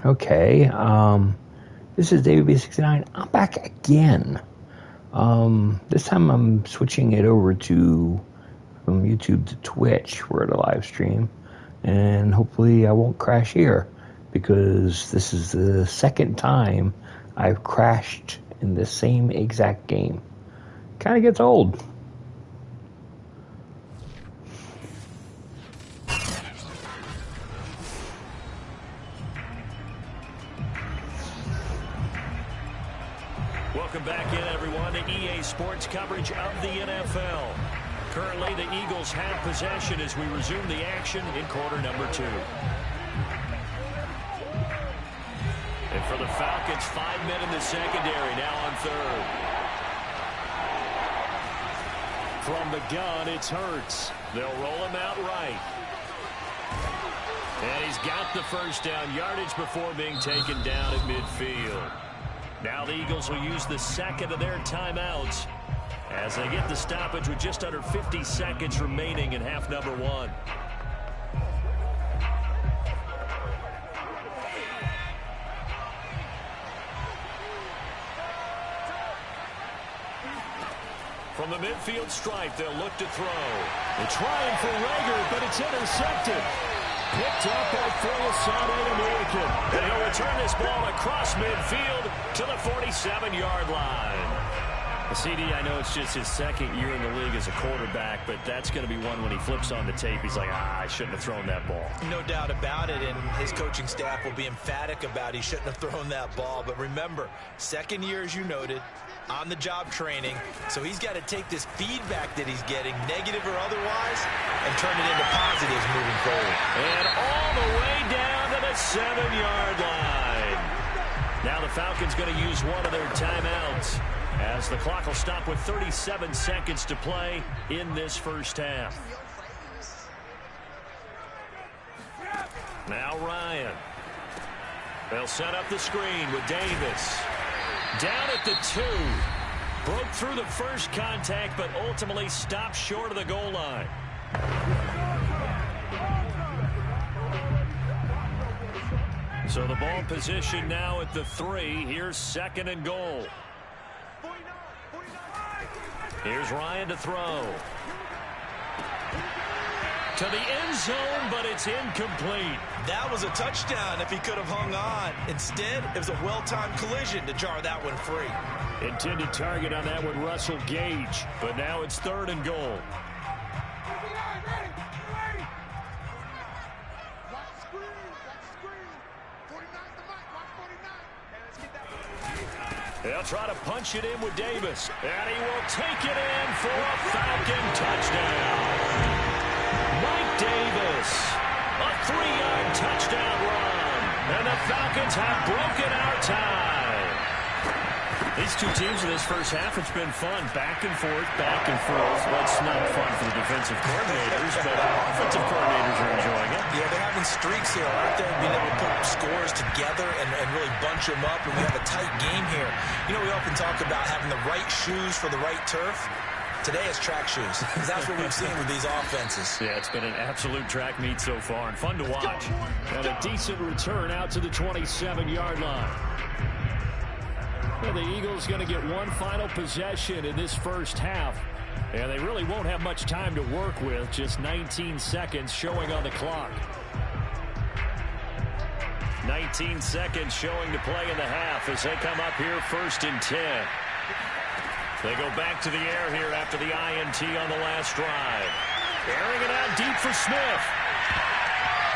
Okay, this is David69. I'm back again. This time I'm switching it over to from YouTube to Twitch for the live stream, and hopefully I won't crash here because this is the second time I've crashed in the same exact game. Kind of gets old. Welcome back in, everyone, to EA Sports coverage of the NFL. Currently, the Eagles have possession as we resume the action in quarter number 2. And for the Falcons, 5 men in the secondary, now on third. From the gun, it's Hurts. They'll roll him out right. And he's got the first down yardage before being taken down at midfield. Now the Eagles will use the second of their timeouts as they get the stoppage with just under 50 seconds remaining in half number 1. From the midfield stripe, they'll look to throw. They're trying for Rager, but it's intercepted. Picked up by Phil American. And he'll return this ball across midfield to the 47-yard line. CD, I know it's just his second year in the league as a quarterback, but that's going to be one when he flips on the tape. He's like, I shouldn't have thrown that ball. No doubt about it, and his coaching staff will be emphatic about he shouldn't have thrown that ball. But remember, second year, as you noted, on-the-job training, so he's got to take this feedback that he's getting, negative or otherwise, and turn it into positives moving forward. And all the way down to the 7-yard line. Now the Falcons going to use one of their timeouts as the clock will stop with 37 seconds to play in this first half. Now Ryan. They'll set up the screen with Davis. Down at the 2. Broke through the first contact, but ultimately stopped short of the goal line. So the ball position now at the 3. Here's second and goal. Here's Ryan to throw. To the end zone, but it's incomplete. That was a touchdown if he could have hung on. Instead, it was a well-timed collision to jar that one free. Intended target on that one, Russell Gage. But now it's third and goal. They'll try to punch it in with Davis. And he will take it in for a Falcon touchdown. Mike Davis, a 3-yard touchdown run. And the Falcons have broken our tie. These two teams in this first half, it's been fun. Back and forth, back and forth. Well, it's not fun for the defensive coordinators, but offensive coordinators are enjoying it. Yeah, they're having streaks here, aren't they? Being able to put scores together and really bunch them up, and we have a tight game here. You know, we often talk about having the right shoes for the right turf. Today it's track shoes, because that's what we've seen with these offenses. Yeah, it's been an absolute track meet so far, and fun to watch. And a decent return out to the 27-yard line. Well, the Eagles going to get one final possession in this first half. And they really won't have much time to work with. Just 19 seconds showing on the clock. 19 seconds showing to play in the half as they come up here first and 10. They go back to the air here after the INT on the last drive. Airing it out deep for Smith.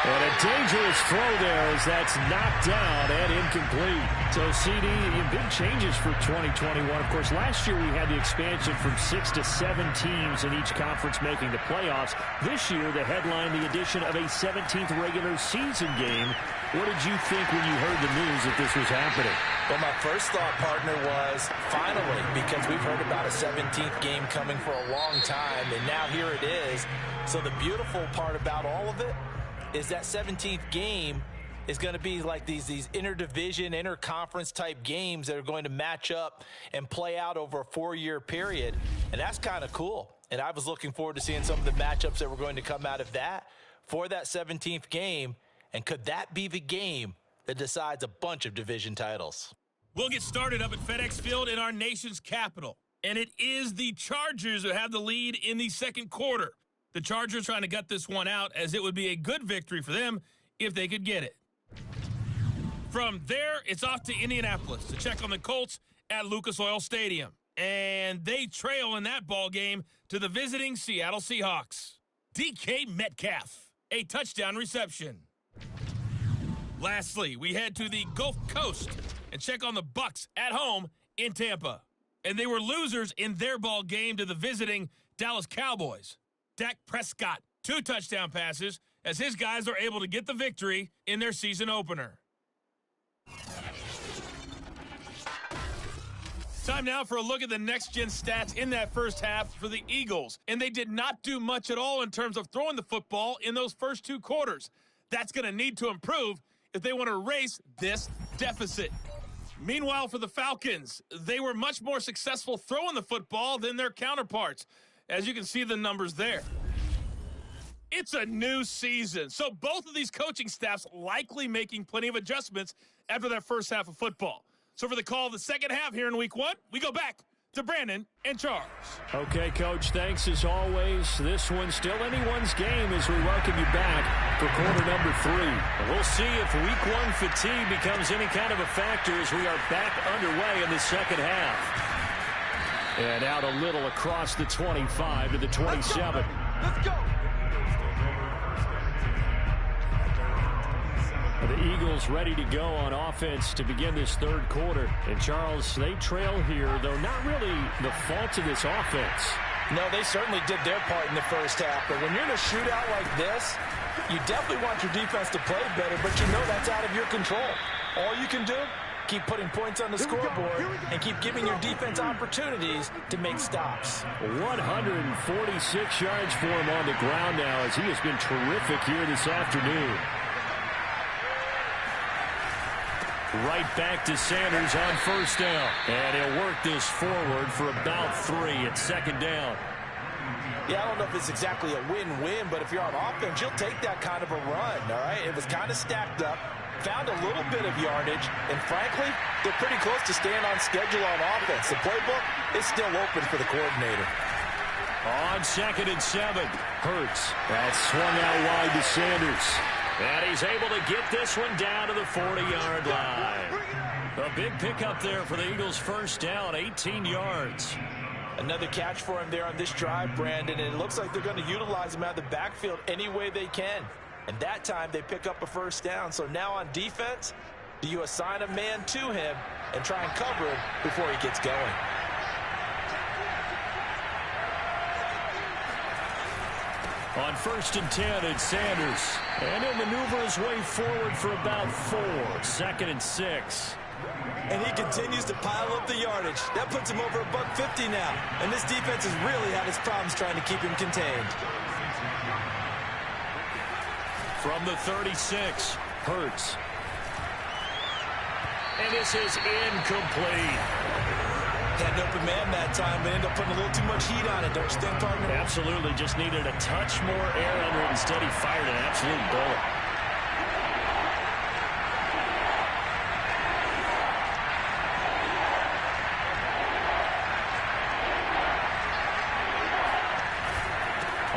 And a dangerous throw there as that's knocked down and incomplete. So, CD, big changes for 2021. Of course, last year we had the expansion from 6 to 7 teams in each conference making the playoffs. This year, the headline, the addition of a 17th regular season game. What did you think when you heard the news that this was happening? Well, my first thought, partner, was finally, because we've heard about a 17th game coming for a long time, and now here it is. So the beautiful part about all of it is that 17th game is going to be like these interdivision, interconference type games that are going to match up and play out over a 4-year period. And that's kind of cool. And I was looking forward to seeing some of the matchups that were going to come out of that for that 17th game. And could that be the game that decides a bunch of division titles. We'll get started up at FedEx Field in our nation's capital. And it is the Chargers who have the lead in the second quarter. The Chargers trying to gut this one out, as it would be a good victory for them if they could get it. From there, it's off to Indianapolis to check on the Colts at Lucas Oil Stadium. And they trail in that ball game to the visiting Seattle Seahawks. DK Metcalf, a touchdown reception. Lastly, we head to the Gulf Coast and check on the Bucs at home in Tampa. And they were losers in their ball game to the visiting Dallas Cowboys. Dak Prescott, 2 touchdown passes, as his guys are able to get the victory in their season opener. Time now for a look at the next-gen stats in that first half for the Eagles. And they did not do much at all in terms of throwing the football in those first 2 quarters. That's going to need to improve if they want to erase this deficit. Meanwhile, for the Falcons, they were much more successful throwing the football than their counterparts, as you can see the numbers there. It's a new season, so both of these coaching staffs likely making plenty of adjustments after that first half of football. So for the call of the second half here in Week 1, we go back to Brandon and Charles. Okay, Coach, thanks as always. This one's still anyone's game as we welcome you back for quarter number 3. We'll see if Week 1 fatigue becomes any kind of a factor as we are back underway in the second half. And out a little across the 25 to the 27. Let's go. The Eagles ready to go on offense to begin this third quarter. And, Charles, they trail here, though not really the fault of this offense. No, they certainly did their part in the first half. But when you're in a shootout like this, you definitely want your defense to play better, but you know that's out of your control. All you can do, keep putting points on the scoreboard and keep giving your defense opportunities to make stops. 146 yards for him on the ground now, as he has been terrific here this afternoon. Right back to Sanders on first down. And he'll work this forward for about 3 at second down. Yeah, I don't know if it's exactly a win-win, but if you're on offense, you'll take that kind of a run, all right? It was kind of stacked up, found a little bit of yardage, and frankly, they're pretty close to staying on schedule on offense. The playbook is still open for the coordinator. On 2nd and 7, Hurts. That swung out wide to Sanders. And he's able to get this one down to the 40-yard line. A big pickup there for the Eagles' first down, 18 yards. Another catch for him there on this drive, Brandon, and it looks like they're going to utilize him out of the backfield any way they can. And that time they pick up a first down. So now on defense, do you assign a man to him and try and cover him before he gets going? On 1st and 10, it's Sanders. And he'll maneuver his way forward for about 4. 2nd and 6. And he continues to pile up the yardage. That puts him over $150 now. And this defense has really had its problems trying to keep him contained. From the 36, Hurts. And this is incomplete. Had an open man that time, but ended up putting a little too much heat on it, don't you think, partner? Absolutely. Just needed a touch more air under it. Instead, he fired an absolute bullet.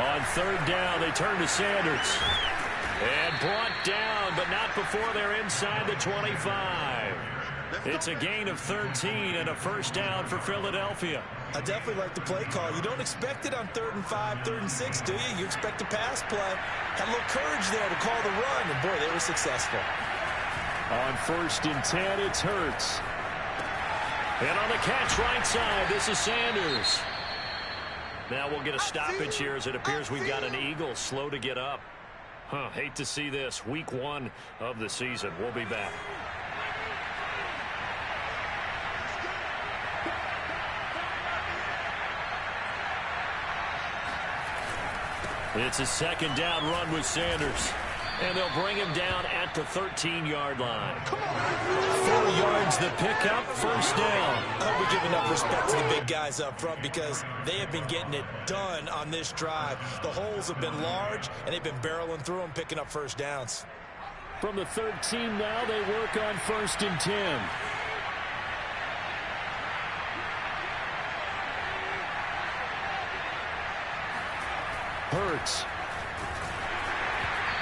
On 3rd down, they turn to Sanders. And brought down, but not before they're inside the 25. It's a gain of 13 and a first down for Philadelphia. I definitely like the play call. You don't expect it on 3rd and 5, 3rd and 6, do you? You expect a pass play. Had a little courage there to call the run, and boy, they were successful. On 1st and 10, it's Hurts. And on the catch right side, this is Sanders. Now we'll get a stoppage here as it appears we've got an Eagle slow to get up. Hate to see this. Week 1 of the season. We'll be back. It's a 2nd down run with Sanders. And they'll bring him down at the 13-yard line. 4 yards the pickup, first down. I hope we give enough respect to the big guys up front because they have been getting it done on this drive. The holes have been large, and they've been barreling through them, picking up first downs. From the 13 now, they work on 1st and 10. Hurts.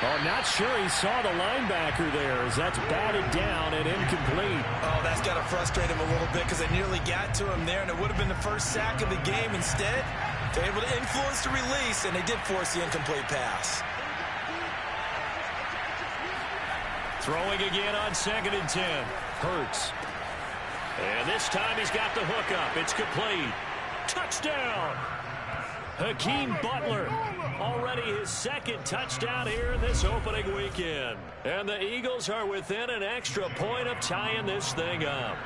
Oh, not sure he saw the linebacker there as that's batted down and incomplete. Oh, that's got to frustrate him a little bit because they nearly got to him there, and it would have been the first sack of the game. Instead, they're able to influence the release, and they did force the incomplete pass. Throwing again on 2nd and 10. Hurts. And this time he's got the hook up. It's complete. Touchdown! Hakeem Butler, already his 2nd touchdown here in this opening weekend. And the Eagles are within an extra point of tying this thing up.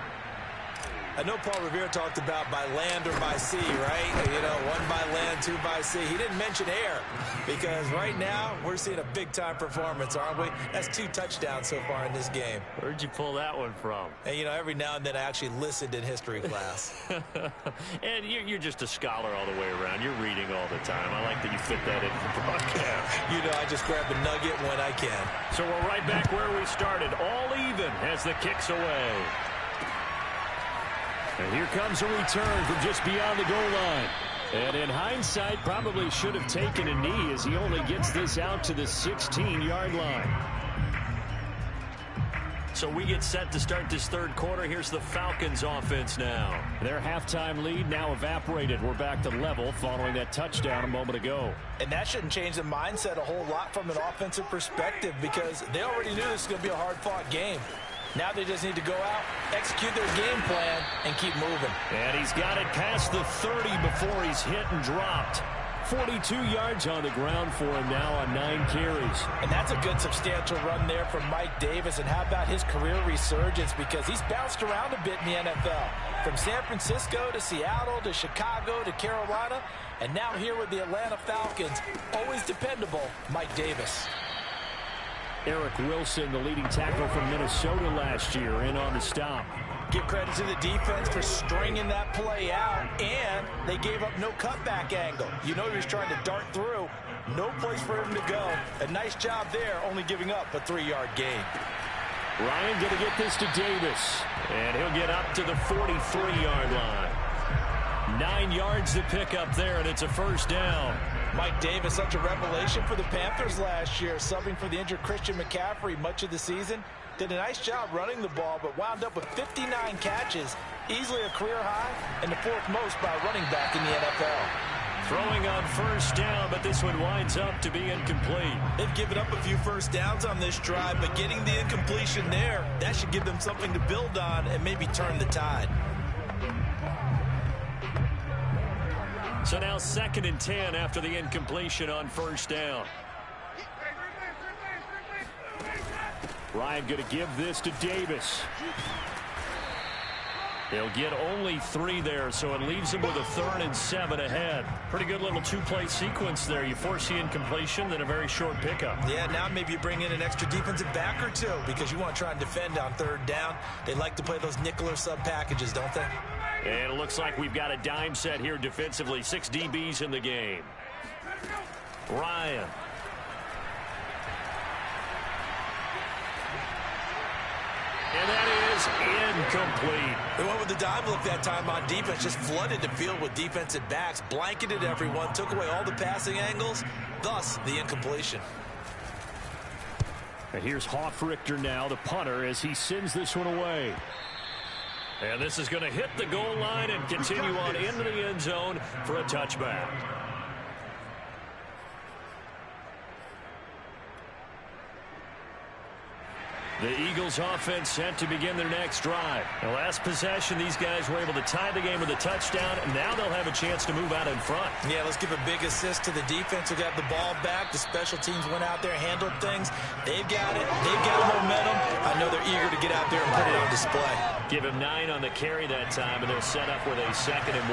I know Paul Revere talked about by land or by sea, right? You know, 1 by land, 2 by sea. He didn't mention air because right now we're seeing a big-time performance, aren't we? That's 2 touchdowns so far in this game. Where'd you pull that one from? And, you know, every now and then I actually listened in history class. And you're just a scholar all the way around. You're reading all the time. I like that you fit that into the broadcast. You know, I just grab a nugget when I can. So we're right back where we started, all even as the kick's away. And here comes a return from just beyond the goal line. And in hindsight, probably should have taken a knee as he only gets this out to the 16-yard line. So we get set to start this 3rd quarter. Here's the Falcons offense now. Their halftime lead now evaporated. We're back to level following that touchdown a moment ago. And that shouldn't change the mindset a whole lot from an offensive perspective because they already knew this was going to be a hard-fought game. Now they just need to go out, execute their game plan, and keep moving. And he's got it past the 30 before he's hit and dropped. 42 yards on the ground for him now on 9 carries. And that's a good substantial run there from Mike Davis. And how about his career resurgence? Because he's bounced around a bit in the NFL. From San Francisco to Seattle to Chicago to Carolina. And now here with the Atlanta Falcons, always dependable, Mike Davis. Eric Wilson, the leading tackle from Minnesota last year, in on the stop. Give credit to the defense for stringing that play out, and they gave up no cutback angle. You know he was trying to dart through. No place for him to go. A nice job there, only giving up a 3-yard gain. Ryan going to get this to Davis, and he'll get up to the 43-yard line. 9 yards to pick up there, and it's a 1st down. Mike Davis, such a revelation for the Panthers last year, subbing for the injured Christian McCaffrey much of the season. Did a nice job running the ball, but wound up with 59 catches, easily a career high, and the 4th most by a running back in the NFL. Throwing on 1st down, but this one winds up to be incomplete. They've given up a few 1st downs on this drive, but getting the incompletion there, that should give them something to build on and maybe turn the tide. So now 2nd and 10 after the incompletion on 1st down. Ryan going to give this to Davis. They'll get only 3 there, so it leaves them with a 3rd and 7 ahead. Pretty good little 2-play sequence there. You force the incompletion, then a very short pickup. Yeah, now maybe you bring in an extra defensive back or 2 because you want to try and defend on 3rd down. They like to play those nickel or sub packages, don't they? And it looks like we've got a dime set here defensively. 6 DBs in the game. Ryan. And that is incomplete. They went with the dime look that time on defense, just flooded the field with defensive backs, blanketed everyone, took away all the passing angles, thus the incompletion. And here's Hofrichter now, the punter, as he sends this one away. And this is going to hit the goal line and continue on into the end zone for a touchback. The Eagles offense set to begin their next drive. The last possession, these guys were able to tie the game with a touchdown, and now they'll have a chance to move out in front. Yeah, let's give a big assist to the defense who got the ball back. The special teams went out there, handled things. They've got it. They've got momentum. I know they're eager to get out there and put it on display. Give him 9 on the carry that time, and they're set up with a 2nd and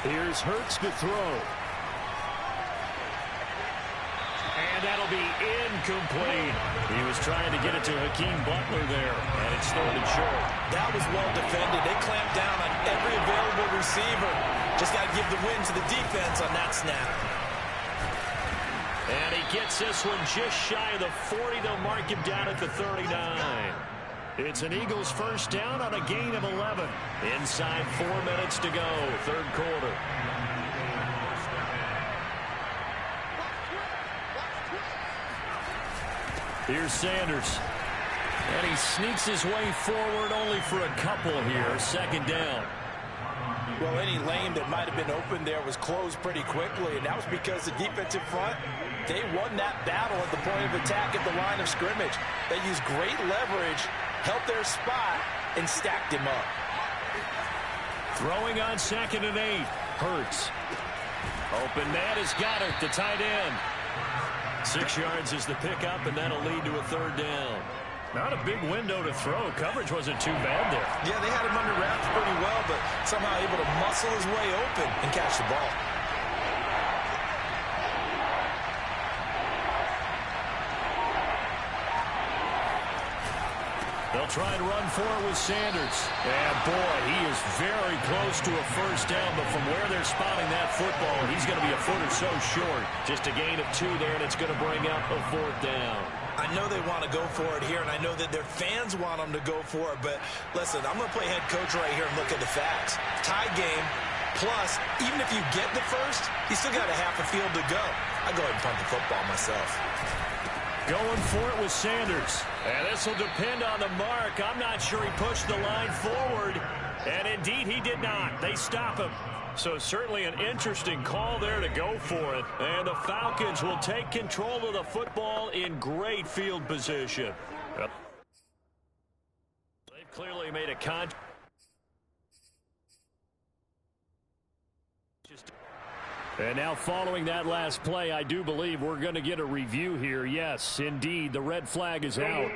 1. Here's Hurts to throw. And that'll be incomplete. He was trying to get it to Hakeem Butler there, and it's thrown it short. That was well defended. They clamped down on every available receiver. Just got to give the win to the defense on that snap. And he gets this one just shy of the 40. They'll mark him down at the 39. It's an Eagles first down on a gain of 11. Inside 4 minutes to go, third quarter. Here's Sanders. And he sneaks his way forward only for a couple here. Second down. Well, any lane that might have been open there was closed pretty quickly, and that was because the defensive front, they won that battle at the point of attack at the line of scrimmage. They used great leverage, held their spot, and stacked him up. Throwing on 2nd and 8. Hurts. Open man has got it, the tight end. 6 yards is the pickup, and that'll lead to a third down. Not a big window to throw. Coverage wasn't too bad there. Yeah, they had him under wraps pretty well, but somehow able to muscle his way open and catch the ball. They'll try and run for it with Sanders. And, boy, he is very close to a first down, but from where they're spotting that football, he's going to be a foot or so short. Just a gain of 2 there, and it's going to bring up a fourth down. I know they want to go for it here, and I know that their fans want them to go for it, but listen, I'm going to play head coach right here and look at the facts. Tie game, plus, even if you get the first, you still got a half a field to go. I go ahead and punt the football myself. Going for it with Sanders. And this will depend on the mark. I'm not sure he pushed the line forward. And indeed, he did not. They stop him. So certainly an interesting call there to go for it. And the Falcons will take control of the football in great field position. They've clearly made a contact. And now following that last play, I do believe we're going to get a review here. Yes, indeed, the red flag is out.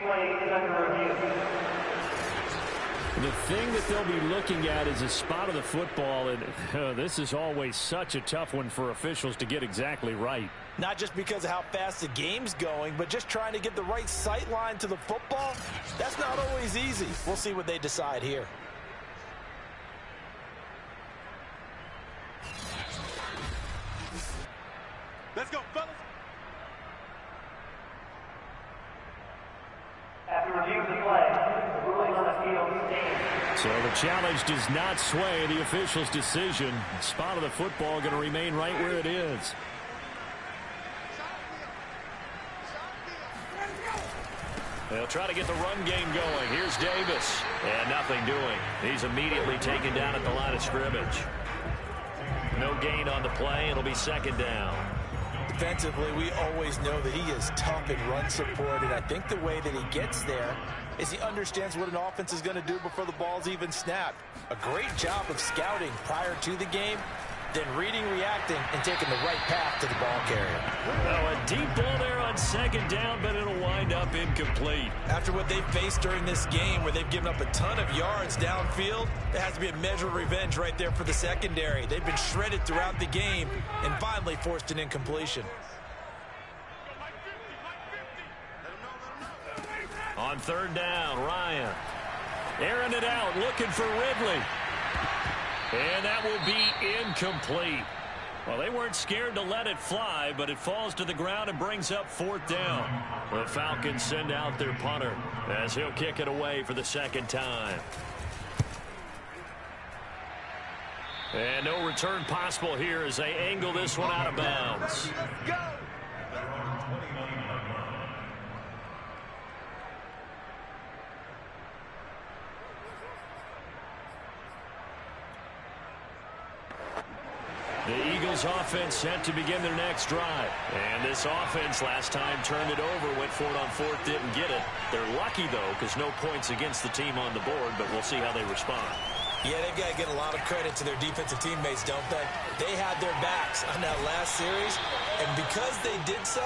The thing that they'll be looking at is a spot of the football, and this is always such a tough one for officials to get exactly right. Not just because of how fast the game's going, but just trying to get the right sight line to the football. That's not always easy. We'll see what they decide here. Let's go, fellas. After review of the play, the ruling on the field stands. So the challenge does not sway the official's decision. Spot of the football going to remain right where it is. They'll try to get the run game going. Here's Davis. And nothing doing. He's immediately taken down at the line of scrimmage. No gain on the play. It'll be second down. Defensively, we always know that he is tough in run support, and I think the way that he gets there is he understands what an offense is going to do before the ball's even snapped. A great job of scouting prior to the game, then reading, reacting, and taking the right path to the ball carrier. Oh, a deep ball there on second down, but it'll wind up incomplete. After what they've faced during this game where they've given up a ton of yards downfield, there has to be a measure of revenge right there for the secondary. They've been shredded throughout the game and finally forced an incompletion. On third down, Ryan. Airing it out, looking for Ridley. And that will be incomplete. Well, they weren't scared to let it fly, but it falls to the ground and brings up fourth down. The Falcons send out their punter as he'll kick it away for the second time. And no return possible here as they angle this one out of bounds. The Eagles offense set to begin their next drive. And this offense last time turned it over, went for it on fourth, didn't get it. They're lucky, though, because no points against the team on the board, but we'll see how they respond. Yeah, they've got to get a lot of credit to their defensive teammates, don't they? They had their backs on that last series, and because they did so,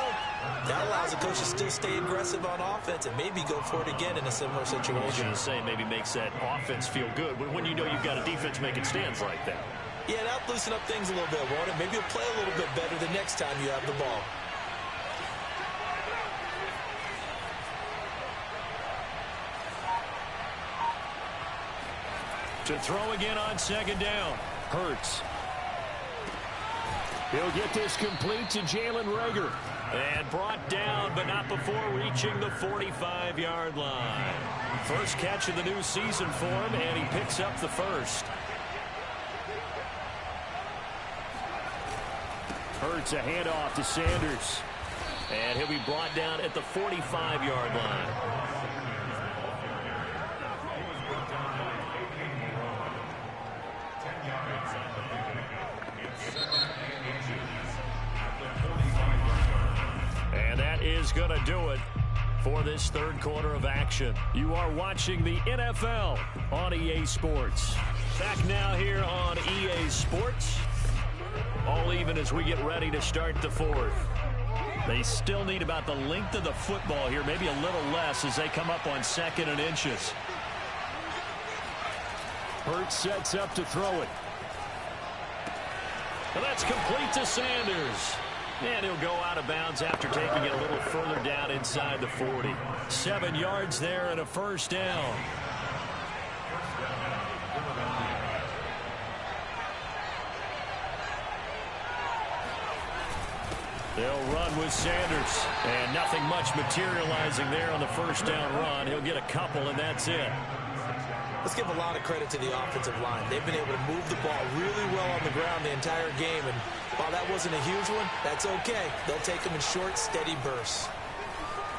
that allows the coach to still stay aggressive on offense and maybe go for it again in a similar situation. I was going to say, maybe makes that offense feel good when you know you've got a defense making stands like that. Yeah, that'll loosen up things a little bit, won't it? Maybe you'll play a little bit better the next time you have the ball. To throw again on second down. Hurts. He'll get this complete to Jalen Reagor. And brought down, but not before reaching the 45-yard line. First catch of the new season for him, and he picks up the first. Hurts a handoff to Sanders. And he'll be brought down at the 45-yard line. And that is going to do it for this third quarter of action. You are watching the NFL on EA Sports. Back now here on EA Sports. All even as we get ready to start the fourth. They still need about the length of the football here, maybe a little less as they come up on 2nd and inches. Hurts sets up to throw it. And that's complete to Sanders. And he'll go out of bounds after taking it a little further down inside the 40. 7 yards there and a first down. They'll run with Sanders. And nothing much materializing there on the first down run. He'll get a couple, and that's it. Let's give a lot of credit to the offensive line. They've been able to move the ball really well on the ground the entire game. And while that wasn't a huge one, that's okay. They'll take them in short, steady bursts.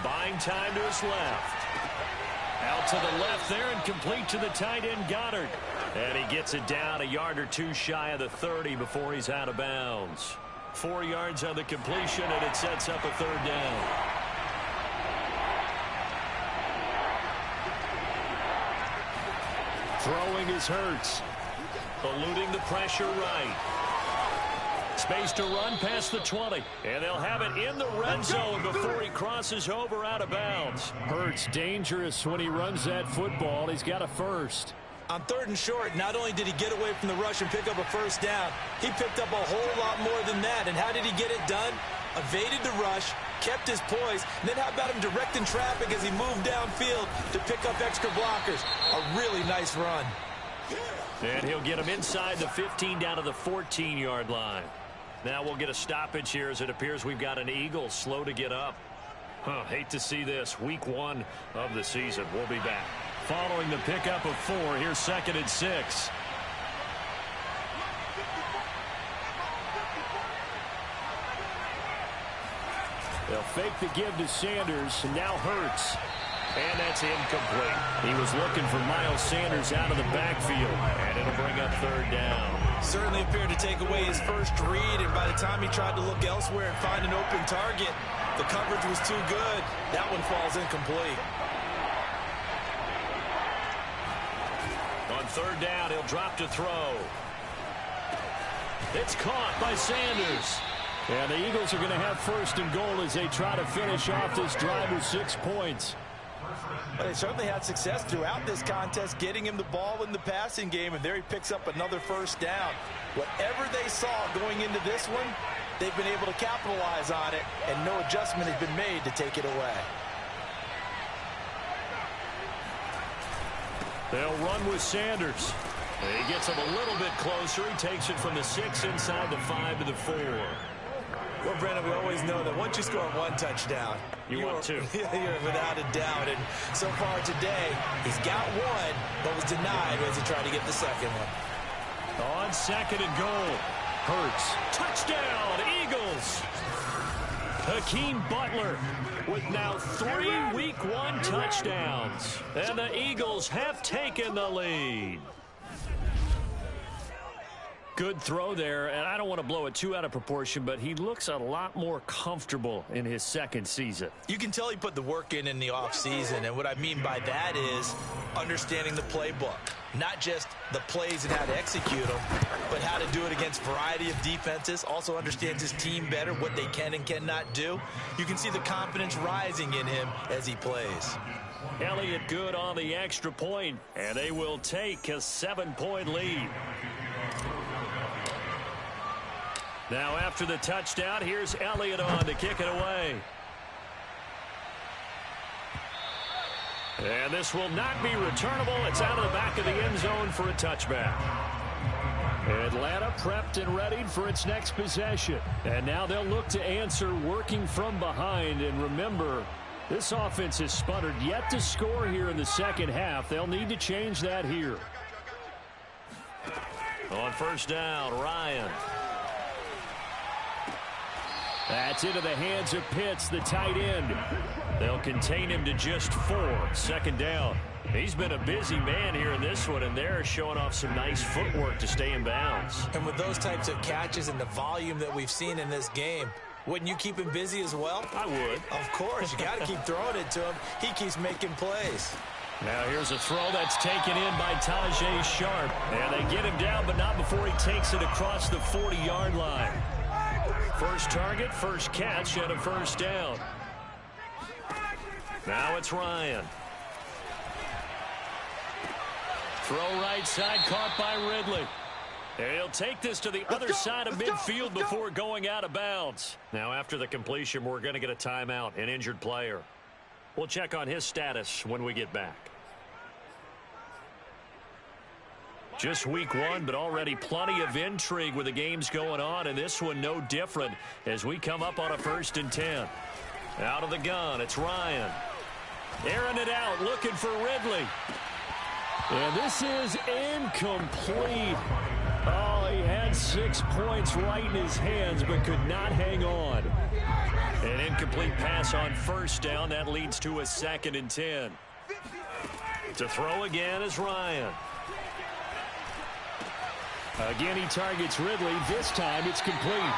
Buying time to his left. Out to the left there and complete to the tight end Goddard. And he gets it down a yard or two shy of the 30 before he's out of bounds. 4 yards on the completion, and it sets up a third down. Throwing is Hurts. Eluding the pressure right. Space to run past the 20. And they'll have it in the red zone before he crosses over out of bounds. Hurts dangerous when he runs that football. He's got a first. On 3rd and short, not only did he get away from the rush and pick up a first down, he picked up a whole lot more than that. And how did he get it done? Evaded the rush, kept his poise, and then how about him directing traffic as he moved downfield to pick up extra blockers? A really nice run. And he'll get him inside the 15 down to the 14-yard line. Now we'll get a stoppage here as it appears we've got an Eagle slow to get up. Hate to see this. Week 1 of the season. We'll be back. Following the pickup of 4, here's 2nd and 6. They'll fake the give to Sanders, and now Hurts. And that's incomplete. He was looking for Miles Sanders out of the backfield, and it'll bring up 3rd down. Certainly appeared to take away his first read, and by the time he tried to look elsewhere and find an open target, the coverage was too good. That one falls incomplete. On 3rd down, he'll drop to throw. It's caught by Sanders. And the Eagles are going to have 1st and goal as they try to finish off this drive with 6 points. But they certainly had success throughout this contest, getting him the ball in the passing game, and there he picks up another first down. Whatever they saw going into this one, they've been able to capitalize on it, and no adjustment has been made to take it away. They'll run with Sanders. He gets him a little bit closer. He takes it from the 6 inside the 5 to the 4. Well, Brandon, we always know that once you score 1 touchdown, you want 2. You're without a doubt. And so far today, he's got 1, but was denied as he tried to get the second one. On 2nd and goal, Hurts. Touchdown, Eagles. Hakeem Butler with now 3 Week 1 touchdowns. And the Eagles have taken the lead. Good throw there, and I don't want to blow it too out of proportion, but he looks a lot more comfortable in his 2nd season. You can tell he put the work in the offseason, and what I mean by that is understanding the playbook. Not just the plays and how to execute them, but how to do it against a variety of defenses. Also understands his team better, what they can and cannot do. You can see the confidence rising in him as he plays. Elliott good on the extra point, and they will take a 7-point lead. Now after the touchdown, here's Elliott on to kick it away. And this will not be returnable. It's out of the back of the end zone for a touchback. Atlanta prepped and readied for its next possession. And now they'll look to answer working from behind. And remember, this offense has sputtered yet to score here in the second half. They'll need to change that here. On first down, Ryan. That's into the hands of Pitts, the tight end. They'll contain him to just 4. Second down. He's been a busy man here in this one, and they're showing off some nice footwork to stay in bounds. And with those types of catches and the volume that we've seen in this game, wouldn't you keep him busy as well? I would. Of course. You got to keep throwing it to him. He keeps making plays. Now here's a throw that's taken in by Tajay Sharp. And they get him down, but not before he takes it across the 40-yard line. First target, first catch, and a first down. Now it's Ryan. Throw right side, caught by Ridley. He'll take this to the other side of midfield before going out of bounds. Now after the completion, we're going to get a timeout, an injured player. We'll check on his status when we get back. Just week 1, but already plenty of intrigue with the games going on, and this one no different as we come up on a 1st and 10. Out of the gun, it's Ryan. Airing it out, looking for Ridley. And this is incomplete. Oh, he had 6 points right in his hands, but could not hang on. An incomplete pass on first down. That leads to a 2nd and 10. To throw again is Ryan. Again, he targets Ridley. This time, it's complete.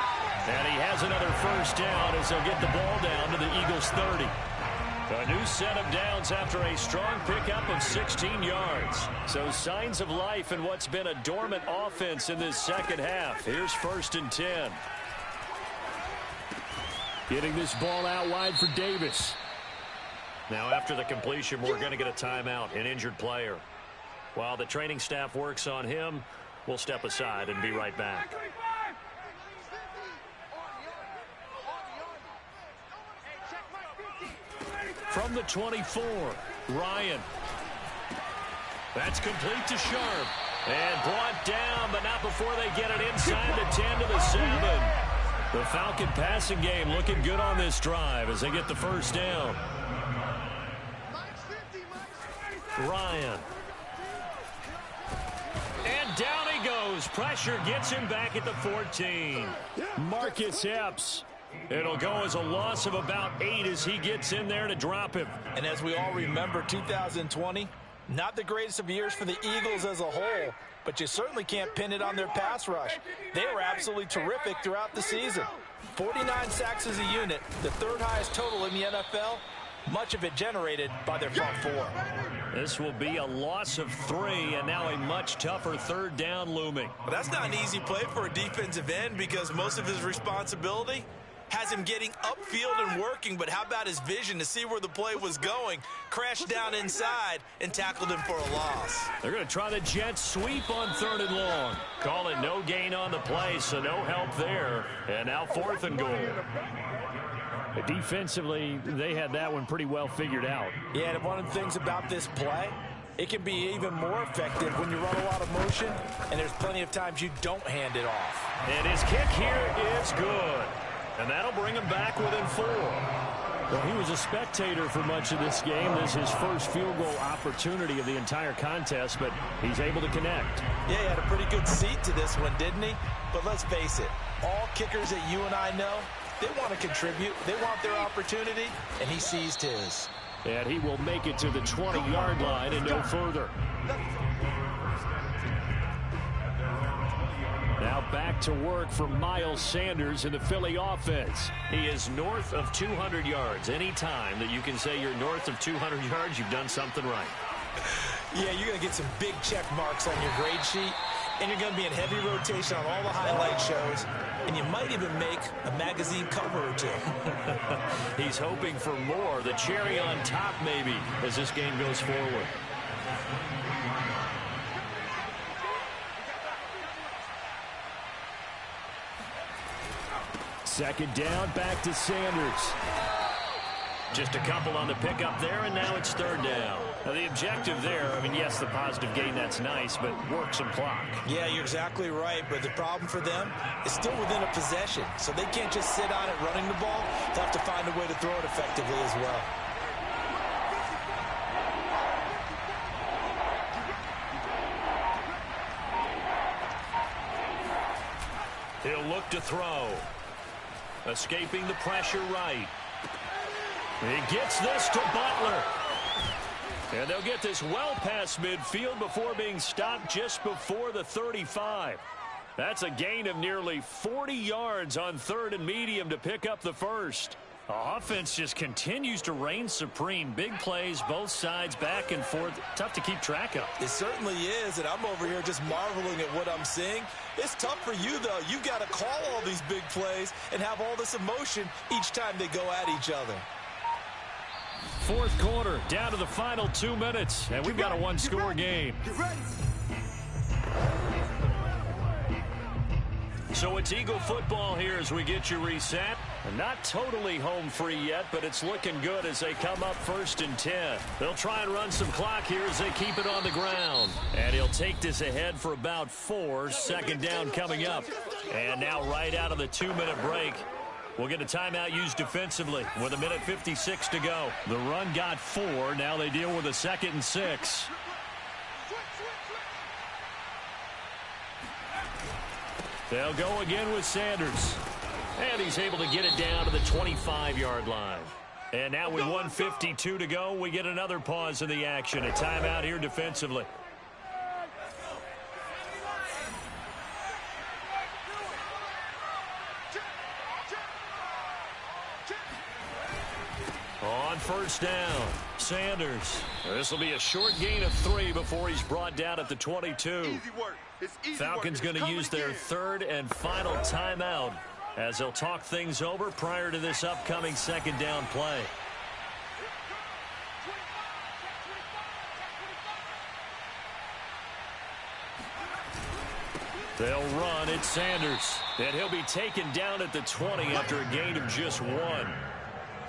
And he has another first down as they'll get the ball down to the Eagles' 30. A new set of downs after a strong pickup of 16 yards. So signs of life in what's been a dormant offense in this second half. Here's 1st and 10. Getting this ball out wide for Davis. Now after the completion, we're going to get a timeout, an injured player. While the training staff works on him, we'll step aside and be right back. From the 24, Ryan. That's complete to Sharp. And brought down, but not before they get it inside the 10 to the 7. The Falcon passing game looking good on this drive as they get the first down. Ryan. And down he goes. Pressure gets him back at the 14. Marcus Epps. It'll go as a loss of about 8 as he gets in there to drop him. And as we all remember, 2020, not the greatest of years for the Eagles as a whole, but you certainly can't pin it on their pass rush. They were absolutely terrific throughout the season. 49 sacks as a unit, the 3rd highest total in the NFL, much of it generated by their front 4. This will be a loss of 3, and now a much tougher 3rd down looming. Well, that's not an easy play for a defensive end because most of his responsibility has him getting upfield and working, but how about his vision to see where the play was going? Crashed down inside and tackled him for a loss. They're going to try the jet sweep on 3rd and long. Call it no gain on the play, so no help there. And now 4th and goal. Defensively, they had that one pretty well figured out. Yeah, and one of the things about this play, it can be even more effective when you run a lot of motion, and there's plenty of times you don't hand it off. And his kick here is good. And that'll bring him back within 4. Well, he was a spectator for much of this game. This is his first field goal opportunity of the entire contest, but he's able to connect. Yeah, he had a pretty good seat to this one, didn't he? But let's face it, all kickers that you and I know, they want to contribute. They want their opportunity, and he seized his. And he will make it to the 20-yard line and no further. Now back to work for Miles Sanders in the Philly offense. He is north of 200 yards. Any time that you can say you're north of 200 yards, you've done something right. Yeah, you're going to get some big check marks on your grade sheet, and you're going to be in heavy rotation on all the highlight shows, and you might even make a magazine cover or 2. He's hoping for more, the cherry on top maybe, as this game goes forward. Second down, back to Sanders. Just a couple on the pickup there, and now it's third down. Now, the objective there, I mean, yes, the positive gain, that's nice, but work some clock. Yeah, you're exactly right, but the problem for them is still within a possession, so they can't just sit on it running the ball. They'll have to find a way to throw it effectively as well. He'll look to throw. Escaping the pressure right. He gets this to Butler. And they'll get this well past midfield before being stopped just before the 35. That's a gain of nearly 40 yards on third and medium to pick up the first. The offense just continues to reign supreme. Big plays, both sides, back and forth. Tough to keep track of. It certainly is, and I'm over here just marveling at what I'm seeing. It's tough for you, though. You've got to call all these big plays and have all this emotion each time they go at each other. Fourth quarter, down to the final 2 minutes, and we've got a one-score game. So it's Eagle football here as we get you reset. Not totally home free yet, but it's looking good as they come up 1st and 10. They'll try and run some clock here as they keep it on the ground. And he'll take this ahead for about 4. Second down coming up. And now right out of the 2-minute break, we'll get a timeout used defensively with 1:56 to go. The run got 4. Now they deal with a 2nd and 6. They'll go again with Sanders. And he's able to get it down to the 25-yard line. And now with 1:52 to go, we get another pause in the action. A timeout here defensively. On first down, Sanders. This will be a short gain of 3 before he's brought down at the 22. Falcons going to use their third and final timeout as they'll talk things over prior to this upcoming second down play. They'll run. It's Sanders. And he'll be taken down at the 20 after a gain of just 1.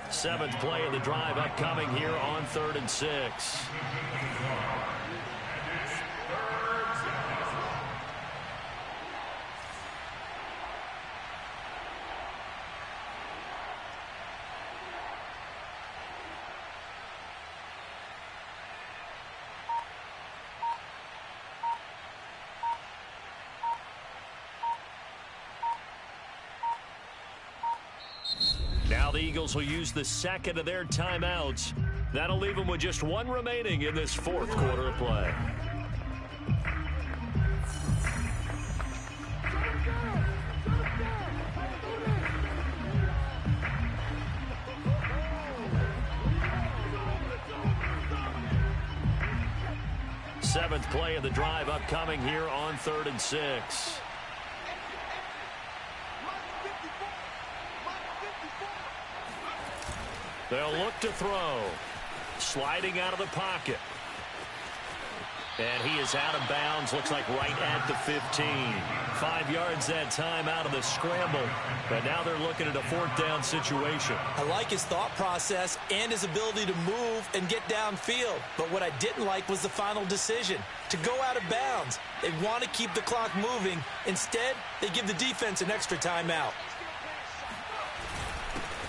7th play of the drive upcoming here on 3rd and 6. Now the Eagles will use the second of their timeouts. That'll leave them with just 1 remaining in this 4th quarter of play. Seventh play of the drive upcoming here on 3rd and 6. They'll look to throw. Sliding out of the pocket. And he is out of bounds. Looks like right at the 15. 5 yards that time out of the scramble. But now they're looking at a 4th down situation. I like his thought process and his ability to move and get downfield. But what I didn't like was the final decision. To go out of bounds. They want to keep the clock moving. Instead, they give the defense an extra timeout.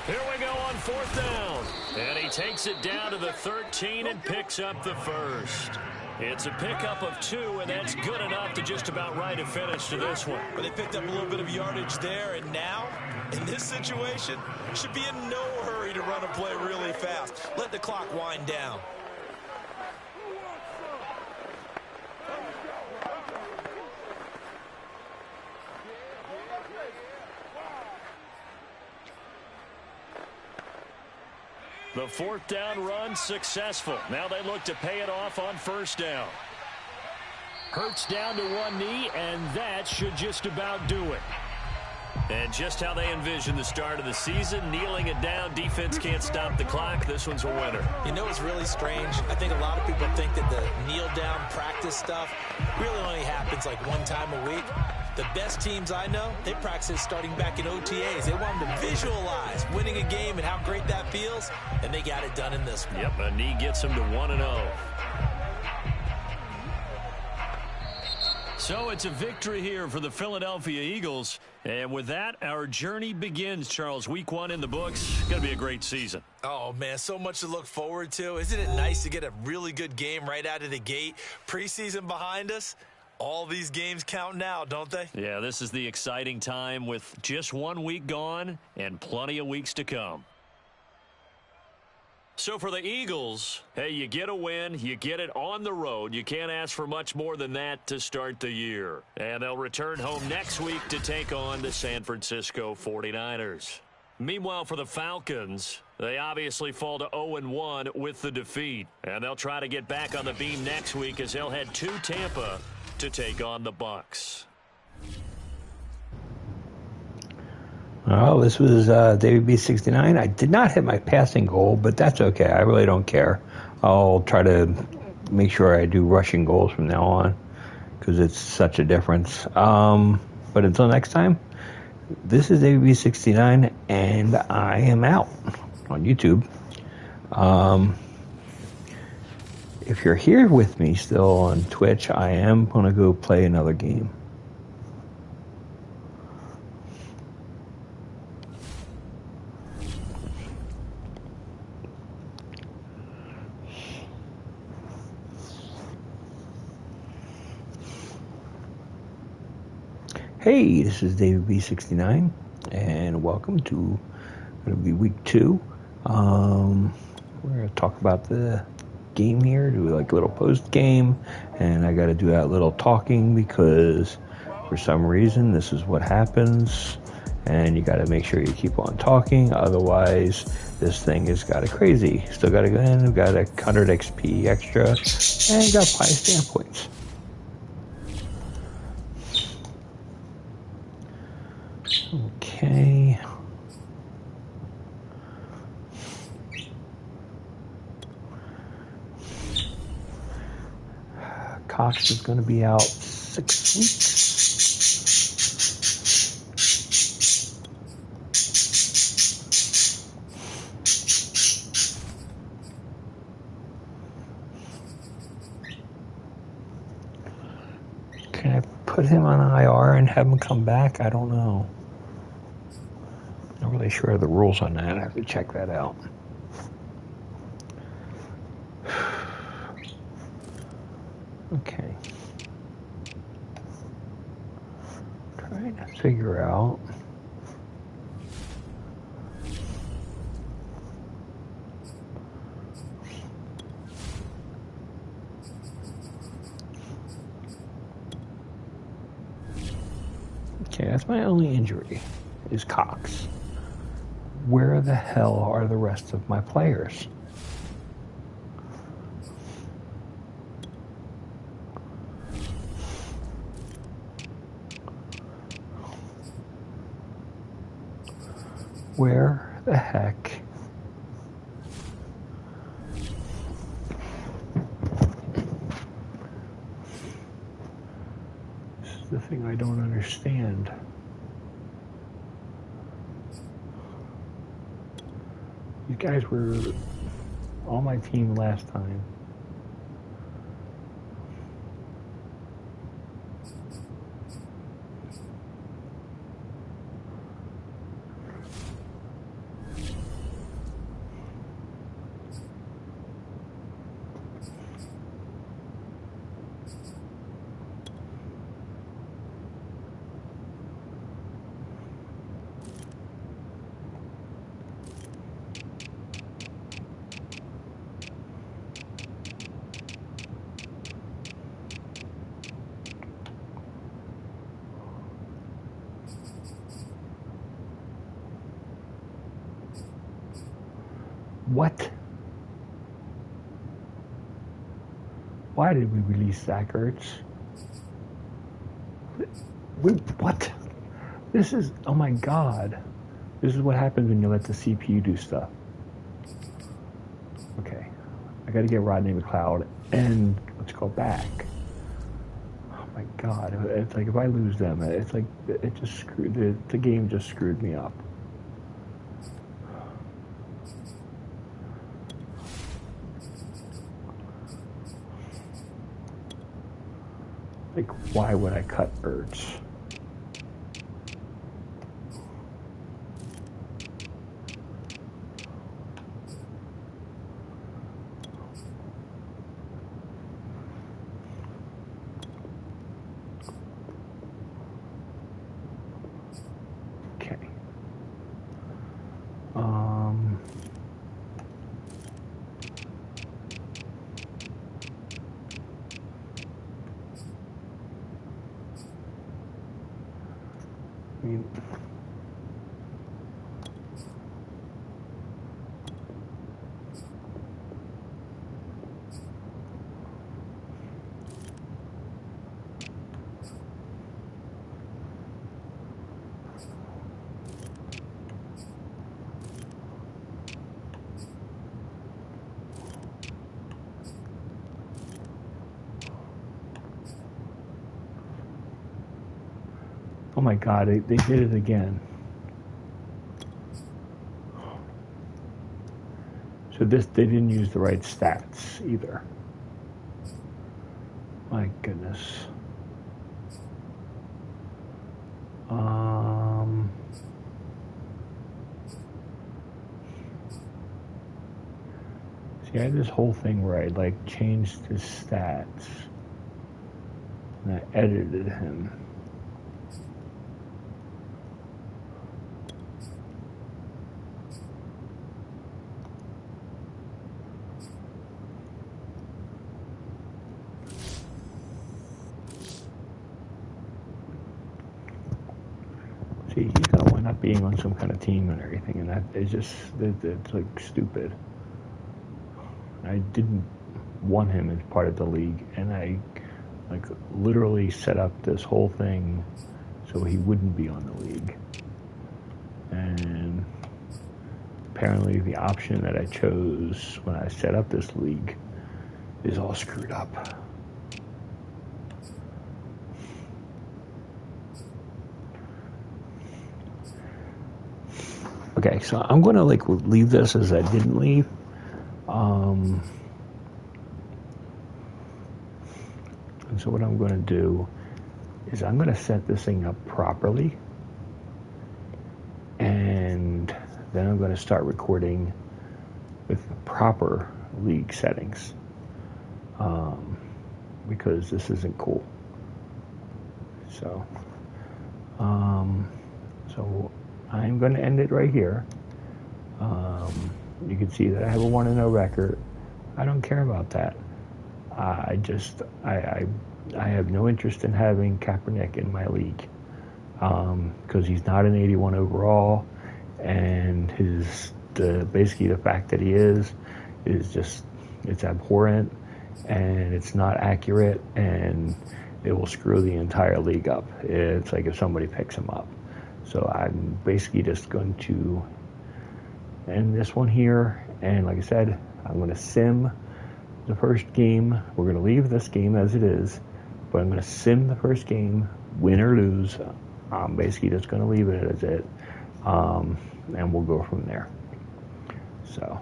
Here we go on 4th down. And he takes it down to the 13 and picks up the first. It's a pickup of 2, and that's good enough to just about write a finish to this one. But they picked up a little bit of yardage there, and now, in this situation, should be in no hurry to run a play really fast. Let the clock wind down. The 4th down run successful. Now they look to pay it off on 1st down. Hurts down to one knee, and that should just about do it. And just how they envision the start of the season, kneeling it down, defense can't stop the clock. This one's a winner. You know, it's really strange. I think a lot of people think that the kneel-down practice stuff really only happens like one time a week. The best teams I know, they practice starting back in OTAs. They want them to visualize winning a game and how great that feels, and they got it done in this one. Yep, a knee gets them to 1-0. So it's a victory here for the Philadelphia Eagles. And with that, our journey begins, Charles. Week 1 in the books. Going to be a great season. Oh, man, so much to look forward to. Isn't it nice to get a really good game right out of the gate? Preseason behind us. All these games count now, don't they? Yeah, this is the exciting time with just 1 week gone and plenty of weeks to come. So for the Eagles, hey, you get a win, you get it on the road. You can't ask for much more than that to start the year. And they'll return home next week to take on the San Francisco 49ers. Meanwhile, for the Falcons, they obviously fall to 0-1 with the defeat. And they'll try to get back on the beam next week as they'll head to Tampa to take on the Bucs. Well, this was David B69. I did not hit my passing goal, but that's okay. I really don't care. I'll try to make sure I do rushing goals from now on because it's such a difference. But until next time, this is David B69, and I am out on YouTube. If you're here with me still on Twitch, I am going to go play another game. Hey, this is David B69, and welcome to going to be week 2. We're going to talk about the game here, do like a little post game, and I got to do that little talking because for some reason this is what happens, and you got to make sure you keep on talking, otherwise this thing is got crazy. Still got to go in, got 100 XP extra, and got 5 stamp points. Okay. Cox is going to be out 6 weeks. Can I put him on IR and have him come back? I don't know. Not really sure of the rules on that. I have to check that out. Okay. Trying to figure out. Okay, that's my only injury, is Cox. Where the hell are the rest of my players? Where the heck? This is the thing I don't understand. You guys were on my team last time. What? Why did we release Zach Ertz? What? This is, oh my God. This is what happens when you let the CPU do stuff. Okay. I got to get Rodney McLeod and let's go back. Oh my God. It's like if I lose them, it's like it just screwed, the game just screwed me up. Like, why would I cut Ertz? Okay. I mean, oh my God, they did it again. So they didn't use the right stats either. My goodness. See, I had this whole thing where I like changed his stats and I edited him. See, he's gonna wind up being on some kind of team and everything, and that is just it's like stupid. I didn't want him as part of the league, and I like literally set up this whole thing so he wouldn't be on the league. And apparently the option that I chose when I set up this league is all screwed up. Okay, so I'm going to like leave this as I didn't leave. And so what I'm going to do is I'm going to set this thing up properly, and then I'm going to start recording with the proper league settings, because this isn't cool. So I'm going to end it right here. You can see that I have a 1-0 record. I don't care about that. I have no interest in having Kaepernick in my league, because he's not an 81 overall, and basically the fact that he is just, it's abhorrent, and it's not accurate, and it will screw the entire league up. It's like if somebody picks him up. So I'm basically just going to end this one here, and like I said, I'm going to sim the first game. We're going to leave this game as it is, but I'm going to sim the first game, win or lose. I'm basically just going to leave it as it, and we'll go from there. So